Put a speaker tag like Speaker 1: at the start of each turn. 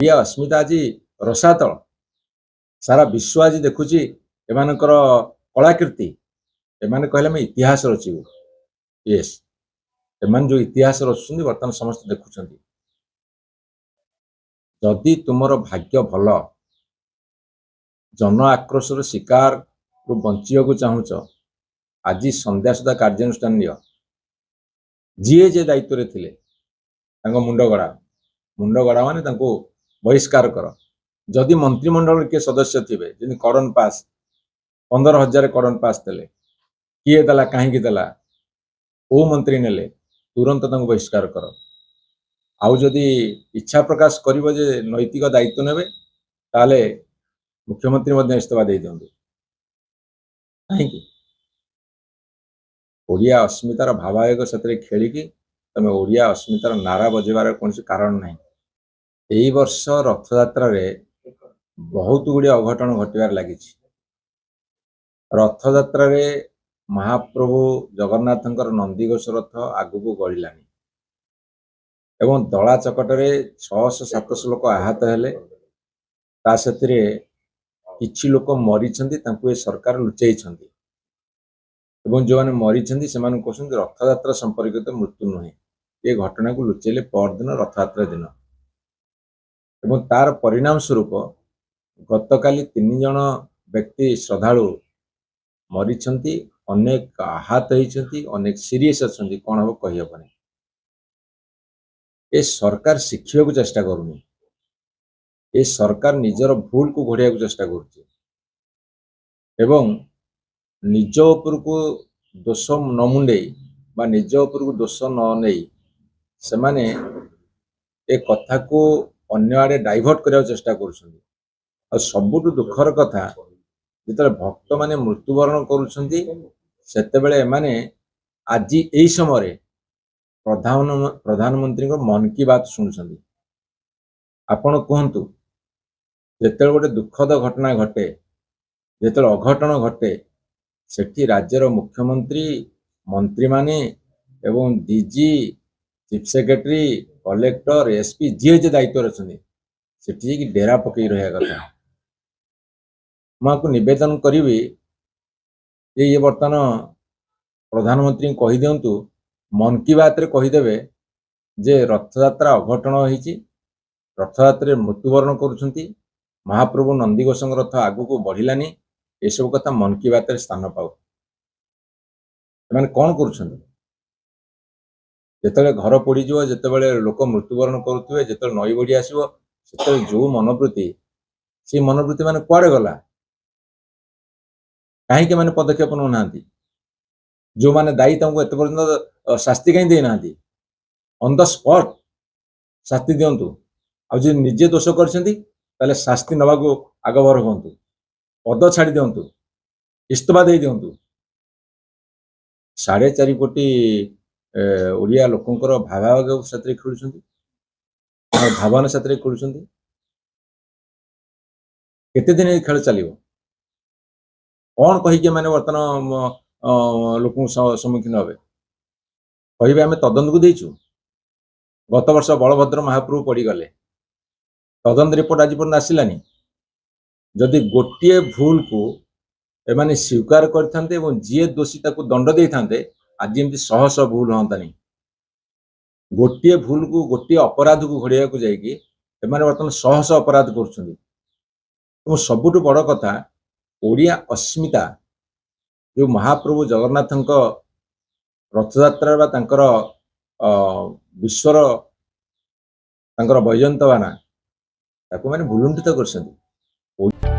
Speaker 1: ଓଡ଼ିଆ अस्मिता आज रसातल सारा विश्व आज देखुची एमानकर कलाकृति एमाने कहले मैं इतिहास रचिबू। यस एमान जो इतिहास रचुछन्ती वर्तमान समस्त देखुछन्ती। जदि तुमर भाग्य भल जन आक्रोशर शिकार रु बंचिया को चाहूच आज संध्या सुधा कार्यानुष्ठान नियो। जीए जे दायित्व रे थिले तांको मुंड गड़ा माने तांको बहिष्कार कर। जदि मंत्रिमंडल के सदस्य थे जमी कड़न पास 15,000 कड़न पास देले किए देला कहीं देला ओ मंत्री नेले तुरंत तांको बहिष्कार कर। आउ जदि इच्छा प्रकाश करिवो जे नैतिक दायित्व नेबे ताले मुख्यमंत्री मध्य इस्तीफा दे दियंतु। कहीं ओडिया अस्मितार भावावेग से खेलिकी तमे ओडिया अस्मितार नारा बजेबार कौन कारण नहीं। एई वर्ष रथयात्रा रे बहुत गुड़े अघटन घटवार लगी। रथयात्रा रे महाप्रभु जगन्नाथंकर नंदीघोष रथ आगु गड़िलानी एवं दला चकटरे 600-700 लोक आहत हेले। ता सेतिरे किछि लोक मरिछन्ति तांको ए सरकार लुचैछन्ति एवं जो माने मरिछन्ति सेमान कहउछन्ति रथयात्रा संपर्कित मृत्यु नुहे। ये घटना को लुचैले परदिन रथयात्रा दिन एवं तार परिणाम स्वरूप गतकाली 3 जन व्यक्ति श्रद्धालु मरिछन्ति, अनेक आहत होइछन्ति, अनेक सीरियस अछन्ति। कोन हो कहि हबनी। ए सरकार शिक्षा को चेष्टा करूनी। ए सरकार निजर भूल को घोड़िया को चेष्टा करुछि एवं निज उपर को दोष न मुंडे बा निज उपर को दोष न नहीं से माने ए कथा को अन्य आड़े डाइवर्ट करने चेष्टा करुछन्ति। आ सबुठु दुखर कथा जिते भक्त माने मृत्युवरण करुछन्ति सेतेबेले माने आज एई समय प्रधानमंत्री को मन की बात शुणुछन्ति। आपण कहतु जेते गोटे दुखद घटना घटे जेते अघटन घटे सेठी राज्यर मुख्यमंत्री मंत्री माने एवं DG chief secretary collector SP जी जे दायित्व रचनी सेठी कि डेरा पकई रहा कथा। मैं निवेदन करी ये बर्तमान प्रधानमंत्री कही दिंतु मन की बात रे कहीदेवे जे रथयात्रा अघटन होइछि, रथयात्रा मृत्युवरण करुछन्ति, महाप्रभु नंदीघोष रथ आगु को बढ़िलानी ये सब कथा मन की बात रे स्थान पाऊ। कौन करुछन्ति जेतेबेले घर पोड़ी जीव जेतेबेले लोक मृत्युवरण करुथिबे जेतेबेले नई बड़ी आसीबो सेतेबेले जो मनोवृत्ति से मनोवृत्ति माने कुआडे गला कहीं माने पदक्षेप न नांती जो माने दायी तांको एते पर्यंत शास्ति कहीं दे नांती ऑन द स्पॉट शास्ति दियंतु। आ जे निजे दोष करछन्ती ताले शास्ति नबाको आगभर होंतु, पद छाड़ी दियंतु, इस्तीफा दे दियंतु। 4.5 कोटी ओडिया लोकंकर भावावेग साथरे खेलुछन्ती, भावना साथरे खेलुछन्ती। केते दिन खेल चलिबो कौन कहीकि माने वर्तमान लोक सम्मुखीन हे कहे आम तदंत को देचु। गत वर्ष बलभद्र महाप्रभु पड़गले तदंत रिपोर्ट आज पर्यटन आसलानी। जदि गोटे भूल को एमाने स्वीकार करते जी दोषी ताको दंड दे था आज एमती शह शह भूल हाँतानी। गोटे भूल को गोटे अपराध को घोड़िया को जाकि बर्तमान शह शह अपराध कर। सबुठ बड़ कथा ओडिया अस्मिता जो महाप्रभु जगन्नाथ रथयात्रा बा तांकर विश्वर तांकर वैजयंत बाना ताको माने भुलुंठित करछन्ति।